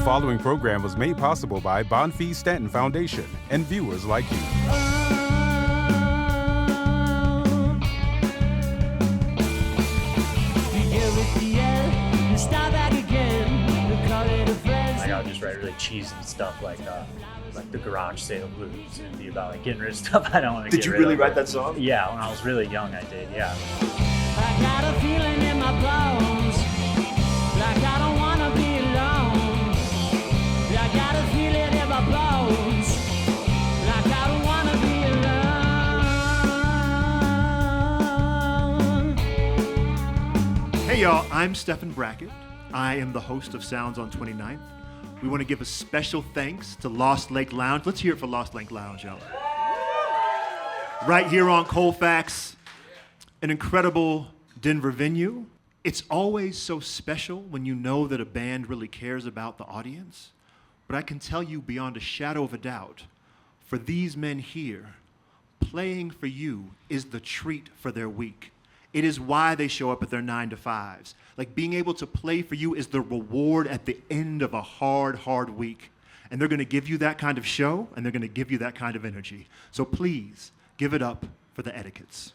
following program was made possible by Bonfils Stanton Foundation and viewers like you. I would just write really cheesy stuff like the garage sale blues and be about like getting rid of stuff I don't want to get rid of. Did you really write that song? Yeah, when I was really young I did, yeah. I got a feeling in my bones, like I don't want to be alone. I got a feeling in my bones, like I don't want to be alone. Hey y'all, I'm Stephen Brackett. I am the host of Sounds on 29th. We want to give a special thanks to Lost Lake Lounge. Let's hear it for Lost Lake Lounge, y'all. Right here on Colfax, an incredible Denver venue. It's always so special when you know that a band really cares about the audience. But I can tell you beyond a shadow of a doubt, for these men here, playing for you is the treat for their week. It is why they show up at their 9 to 5s. Like being able to play for you is the reward at the end of a hard week. And they're going to give you that kind of show, and they're going to give you that kind of energy. So please, give it up for the Etiquettes.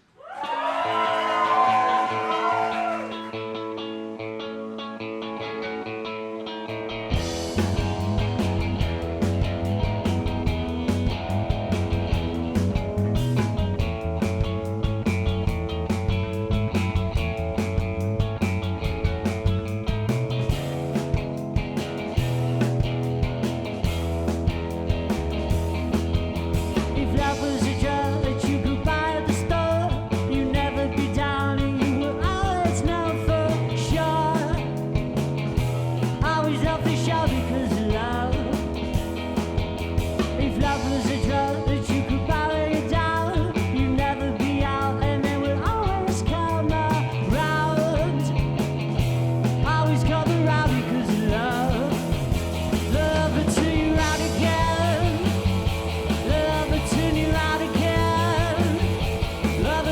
Love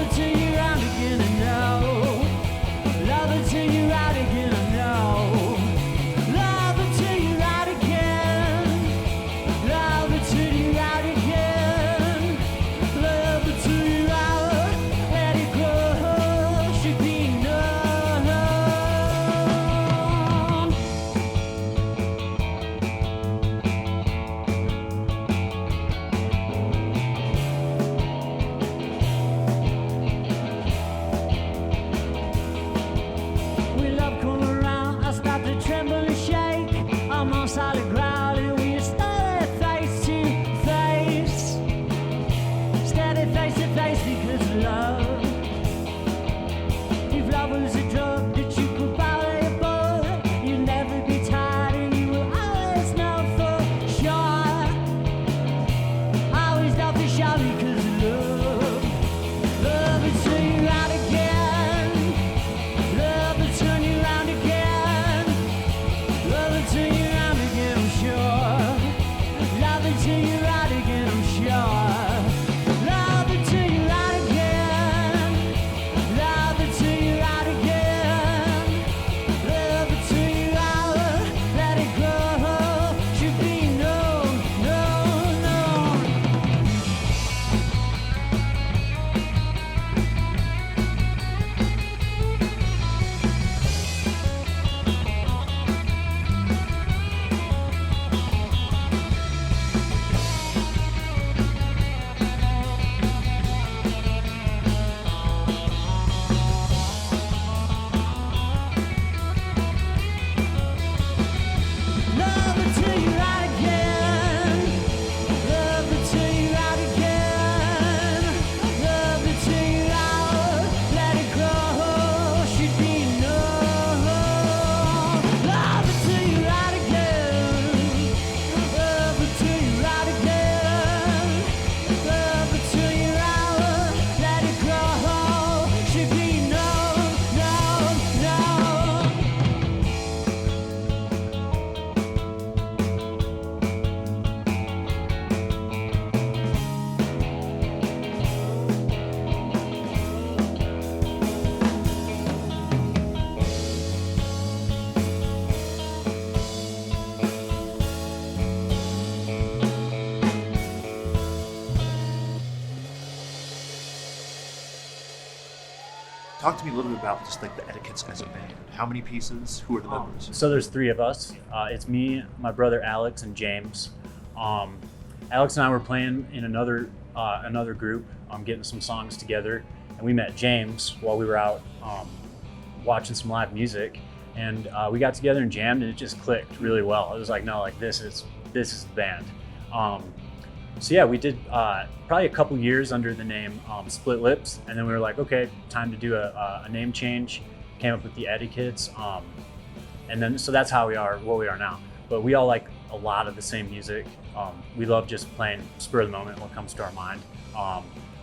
it till you're out again. Talk to me a little bit about just like the Etiquettes as a band. How many pieces? Who are the members? So there's 3 of us. It's me, my brother Alex, and James. Alex and I were playing in another group, getting some songs together, and we met James while we were out watching some live music, and we got together and jammed, and it just clicked really well. It was like, no, like this is the band. So yeah, we did probably a couple years under the name Split Lips, and then we were like, okay, time to do a name change. Came up with the Etiquettes, and then so that's how we are what we are now. But we all like a lot of the same music. We love just playing spur of the moment, what comes to our mind.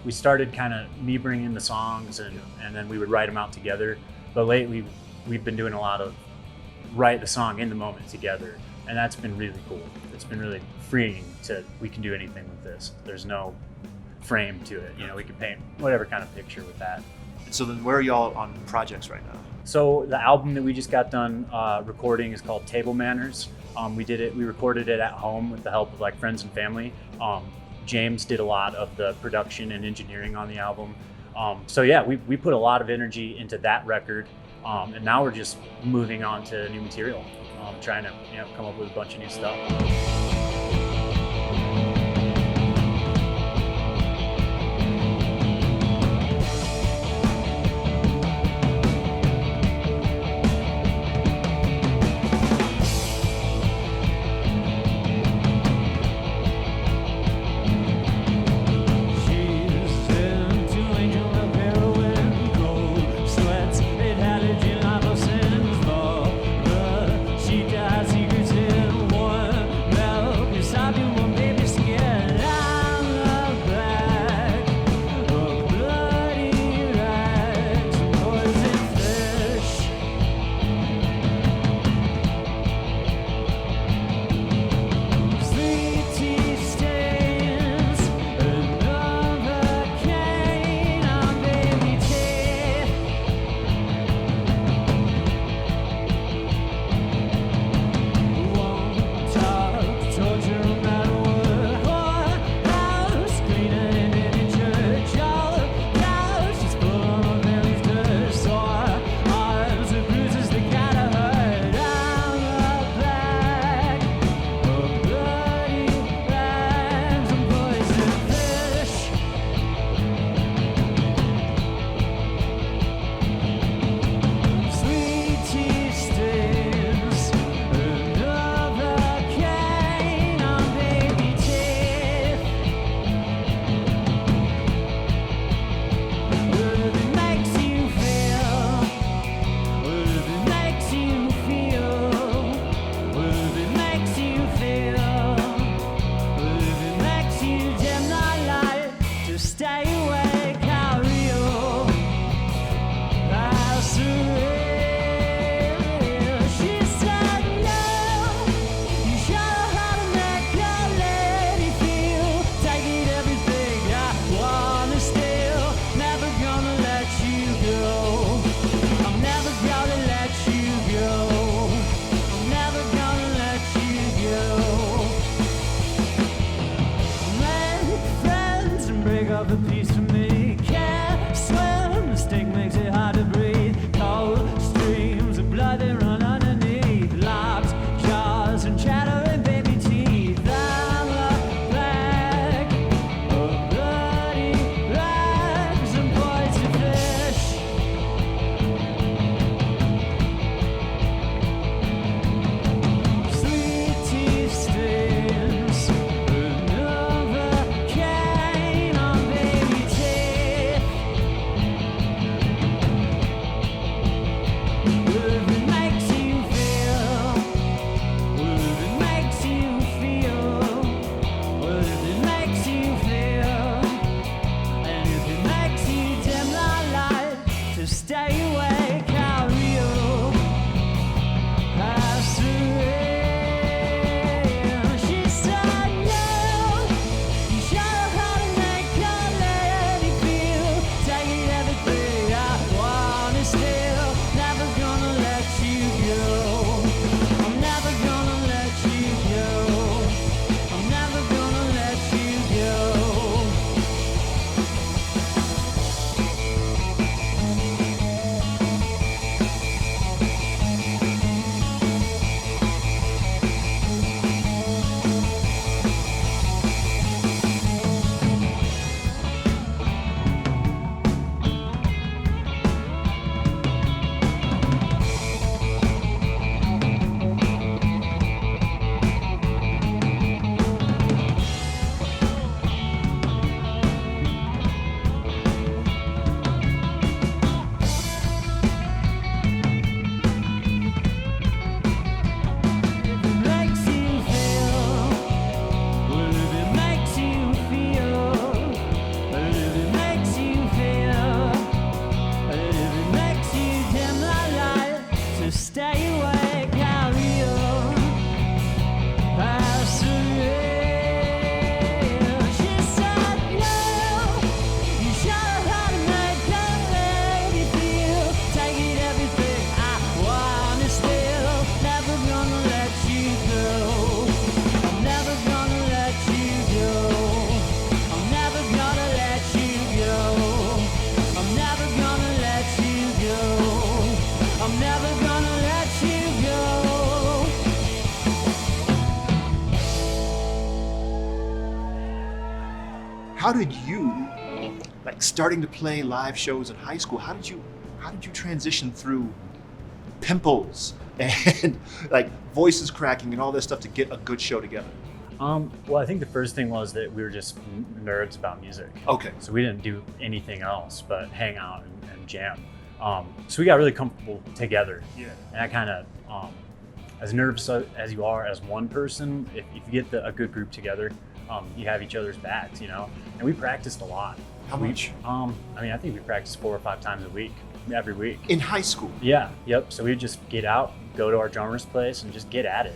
We started kind of me bringing the songs, and then we would write them out together. But lately, we've been doing a lot of write the song in the moment together, and that's been really cool. It's been really freeing we can do anything with this. There's no frame to it. You know, we can paint whatever kind of picture with that. So then where are y'all on projects right now? So the album that we just got done recording is called Table Manners. We recorded it at home with the help of like friends and family. James did a lot of the production and engineering on the album. So yeah, we put a lot of energy into that record. And now we're just moving on to new material, trying to come up with a bunch of new stuff. Piece of how did you, like starting to play live shows in high school, how did you transition through pimples and like voices cracking and all this stuff to get a good show together? Well, I think the first thing was that we were just nerds about music. Okay. So we didn't do anything else but hang out and jam. So we got really comfortable together. Yeah. And I kind of, as nervous as you are as one person, if you get a good group together, you have each other's backs, you know? And we practiced a lot. How much? I mean, I think we practiced 4 or 5 times a week, every week. In high school? Yeah, yep. So we'd just get out, go to our drummer's place and just get at it.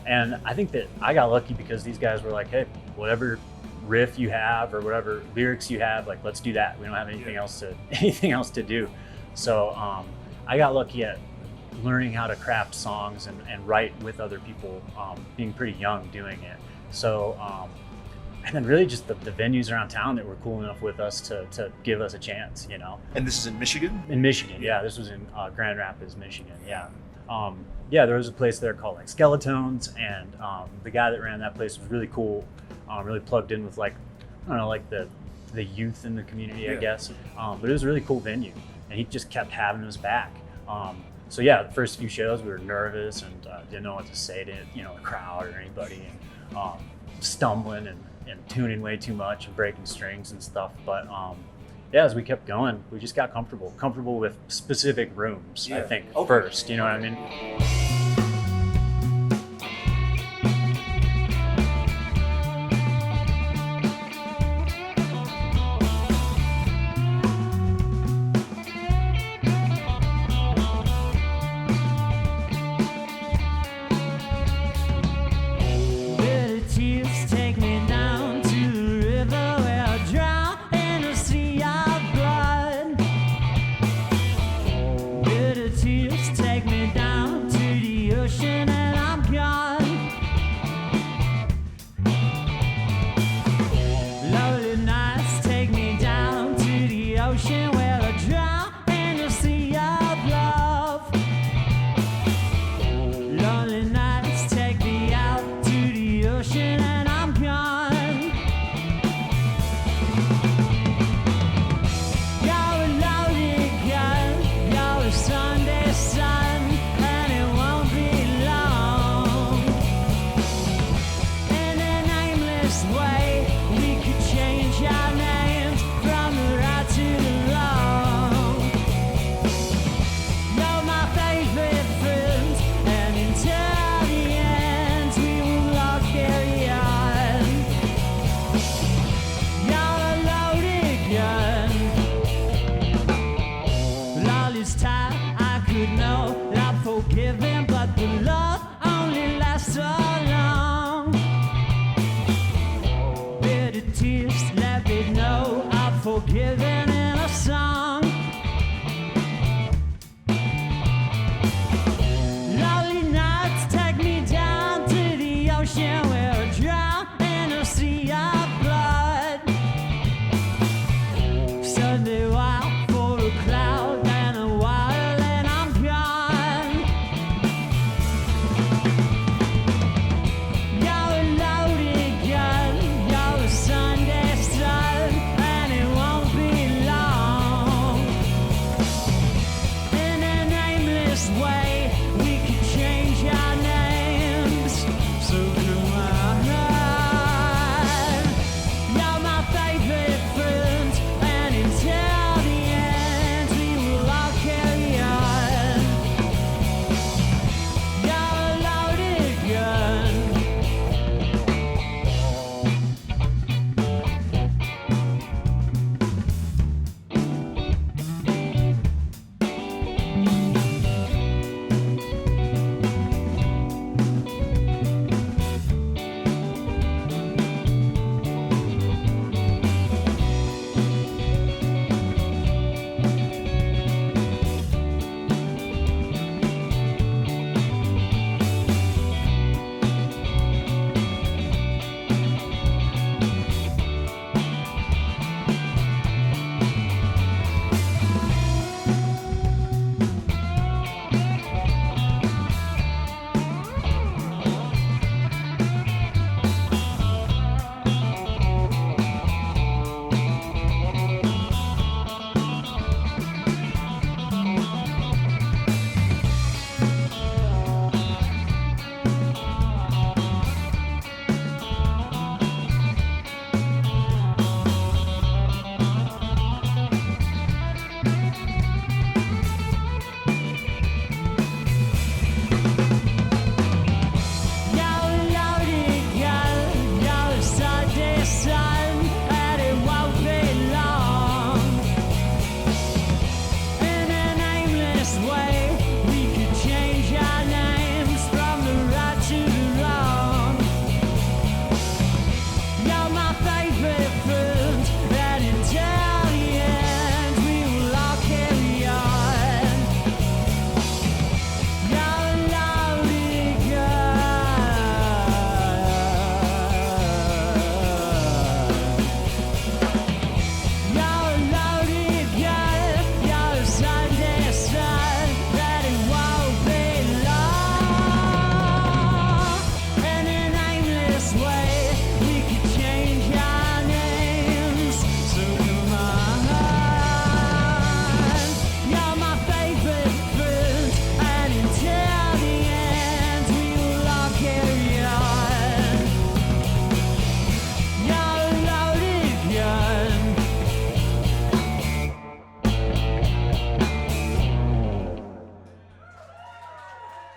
And I think that I got lucky because these guys were like, hey, whatever riff you have or whatever lyrics you have, like, let's do that. We don't have anything else to do. So I got lucky at learning how to craft songs and write with other people, being pretty young doing it. So, and then really just the venues around town that were cool enough with us to give us a chance, you know. And this is in Michigan? In Michigan, yeah. This was in Grand Rapids, Michigan, yeah. Yeah, there was a place there called like Skeletones, and the guy that ran that place was really cool, really plugged in with like, I don't know, like the youth in the community, I guess. But it was a really cool venue, and he just kept having us back. So yeah, the first few shows we were nervous and didn't know what to say to, you know, the crowd or anybody, and stumbling and tuning way too much and breaking strings and stuff. But yeah, as we kept going, we just got comfortable with specific rooms, I think, first, you know what I mean?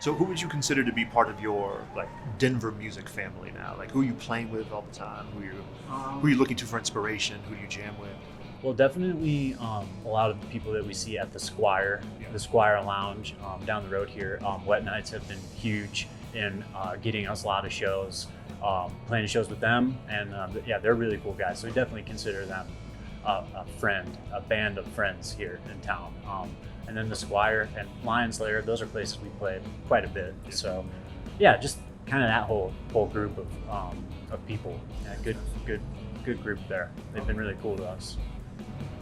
So who would you consider to be part of your like Denver music family now? Like who are you playing with all the time? Who are you looking to for inspiration? Who do you jam with? Well, definitely a lot of the people that we see at the Squire Lounge down the road here. Wet Nights have been huge in getting us a lot of shows, playing shows with them, and yeah, they're really cool guys. So we definitely consider them a band of friends here in town. And then the Squire and Lion's Lair, those are places we played quite a bit. So yeah, just kind of that whole group of people. Yeah, good group there. They've been really cool to us.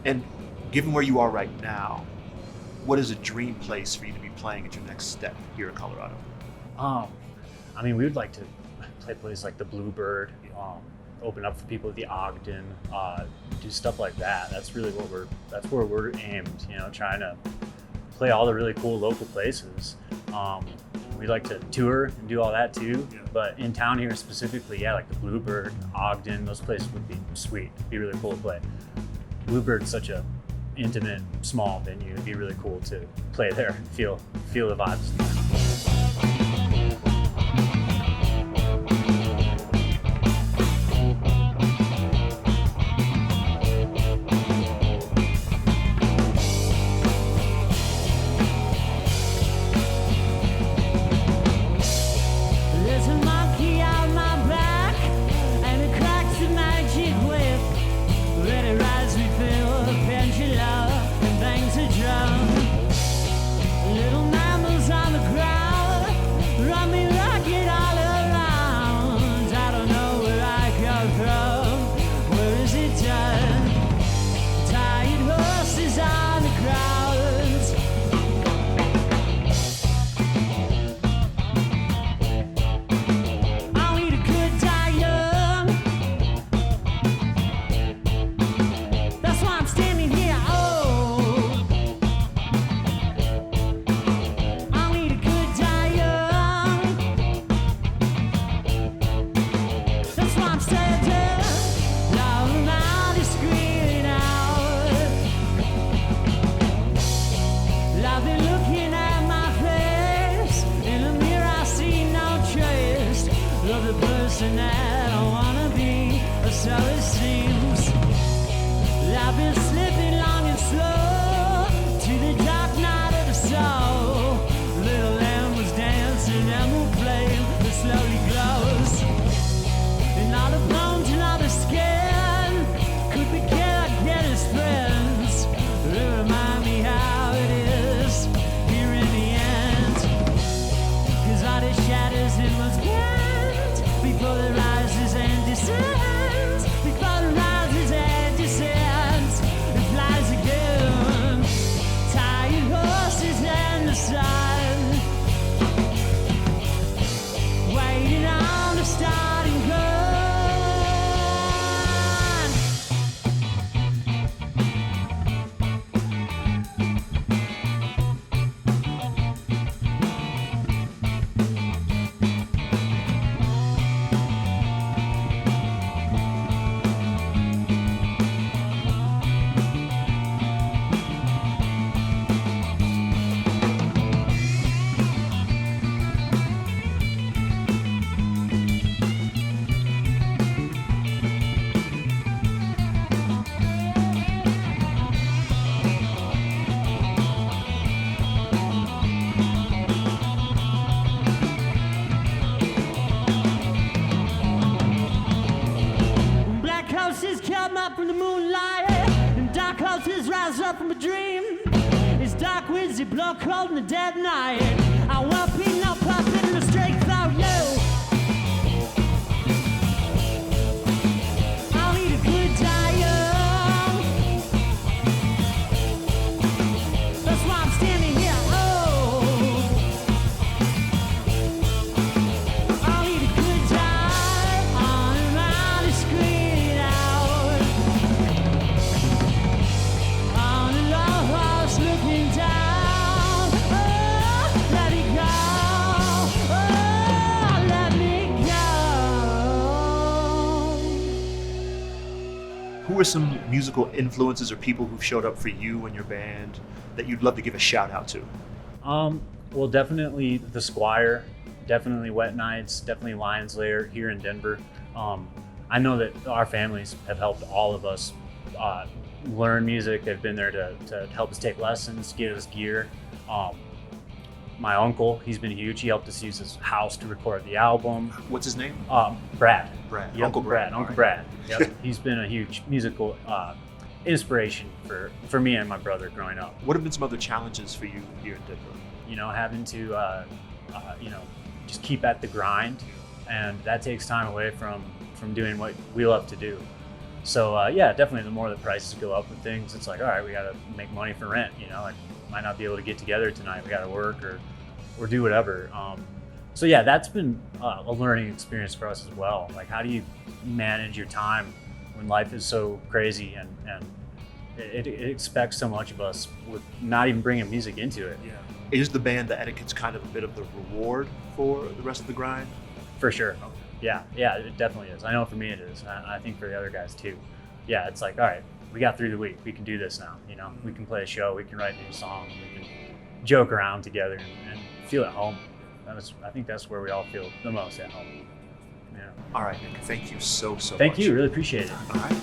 And given where you are right now, what is a dream place for you to be playing at your next step here in Colorado? I mean, we would like to play places like the Bluebird, open up for people at the Ogden, do stuff like that. That's really that's where we're aimed, trying to play all the really cool local places. We'd like to tour and do all that too, but in town here specifically, yeah, like the Bluebird, Ogden, those places would be sweet. It'd be really cool to play. Bluebird's such a intimate, small venue. It'd be really cool to play there and feel the vibes. There's a monkey on my back, and it cracks the magic whip. Let it rise, we feel a pendulum, and bangs a drum. Little mammals on the ground, run me rocket all around. I don't know where I come from, where is it done? Tired horses on the ground. I'll eat a good diet. That's why I'm standing here. Oh, I'll eat a good diet. That's why I'm standing. Loud around the screen out. I've been looking at my face. In the mirror I see no trace of the person that I wanna be, or so it seems. I've been slipping long and slow to the dark night of the soul. Little lamb was dancing, emerald flame that slowly glows. And all the bones and all the skin could be cared as friends. They remind me how it is here in the end. 'Cause all the shadows it must bend before the rises and descends. Before the rises and descends, it flies again. Tired horses in the sun, waiting on the starting gun. Black horses come up from the moonlight, and dark horses rise up from a dream. It's dark winds that blow cold in the dead night. I won't be no puppet in a straight throat, no. I'll eat a good diet. That's why I'm standing here. Oh, I'll eat a good diet on and around the screen out. On a low horse looking down. Oh, let it go. Oh, let me go. Who are some musical influences or people who've showed up for you and your band that you'd love to give a shout out to? Well, definitely the Squire, definitely Wet Nights, definitely Lion's Lair here in Denver. I know that our families have helped all of us learn music. They've been there to help us take lessons, get us gear. My uncle, he's been huge. He helped us use his house to record the album. What's his name? Brad. Brad. Yep, Uncle Brad. Uncle Brad. Yep. He's been a huge musical inspiration for me and my brother growing up. What have been some other challenges for you here in Denver? You know, having to just keep at the grind, and that takes time away from doing what we love to do. So yeah, definitely the more the prices go up with things, it's like, all right, we got to make money for rent. You know, I might not be able to get together tonight. We got to work or do whatever. So yeah, that's been a learning experience for us as well. Like, how do you manage your time when life is so crazy and it expects so much of us with not even bringing music into it? Yeah. Is the band, the Etiquettes, kind of a bit of the reward for the rest of the grind? For sure. Yeah, it definitely is. I know for me it is. I think for the other guys too. Yeah, it's like, all right, we got through the week. We can do this now. You know, we can play a show. We can write new songs. We can joke around together and feel at home. I think that's where we all feel the most at home. Yeah. All right, Nick. Thank you so much. Thank you. Really appreciate it. All right.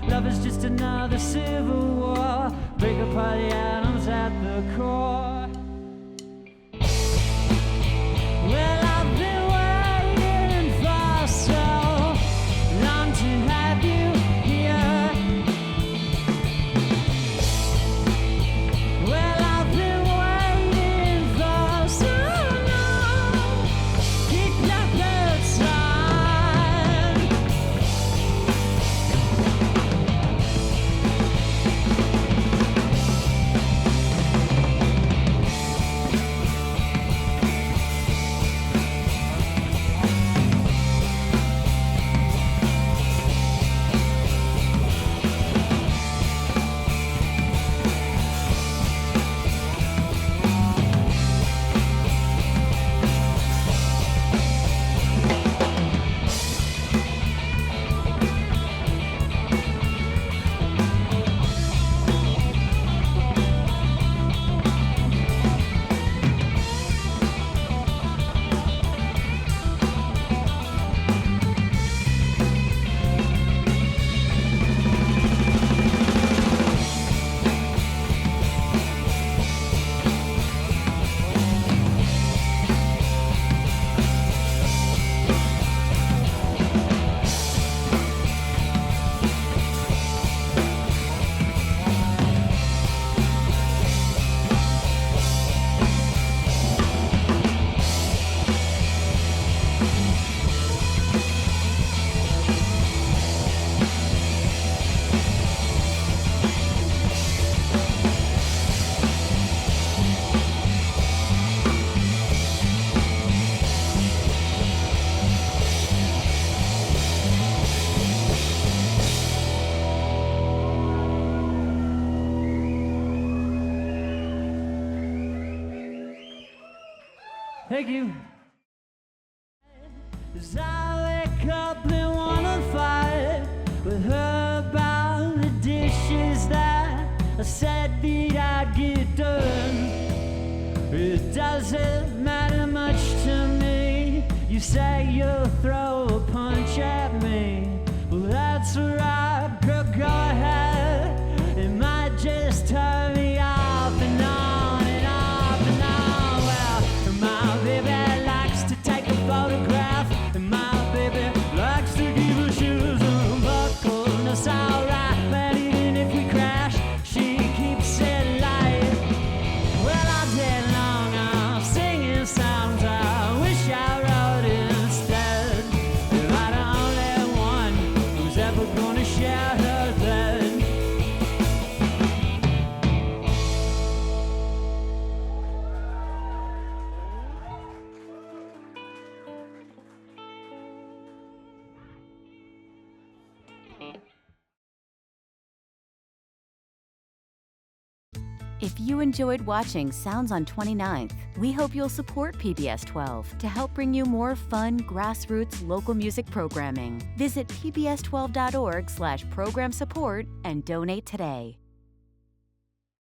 Love is just another civil war. Break apart the atoms at the core. Well, I've been waiting for so long to have you here. Well, I've been waiting for so long. Keep your boots on. Thank you. As I wake up and wanna fight with her about the dishes that I said that I'd get done. It doesn't matter much to me. You say you'll throw a punch at me. Well, that's right, girl, go ahead. It might just turn me off and on and off and on. Well, my baby likes to take a photograph, and my baby likes to give her shoes unbuckled. And it's alright, but even if we crash, she keeps it light. Well, all day long I'm singing songs I wish I wrote instead. Am I the only one who's ever gonna share her bed? If you enjoyed watching Sounds on 29th, we hope you'll support PBS 12 to help bring you more fun, grassroots local music programming. Visit pbs12.org/program support and donate today.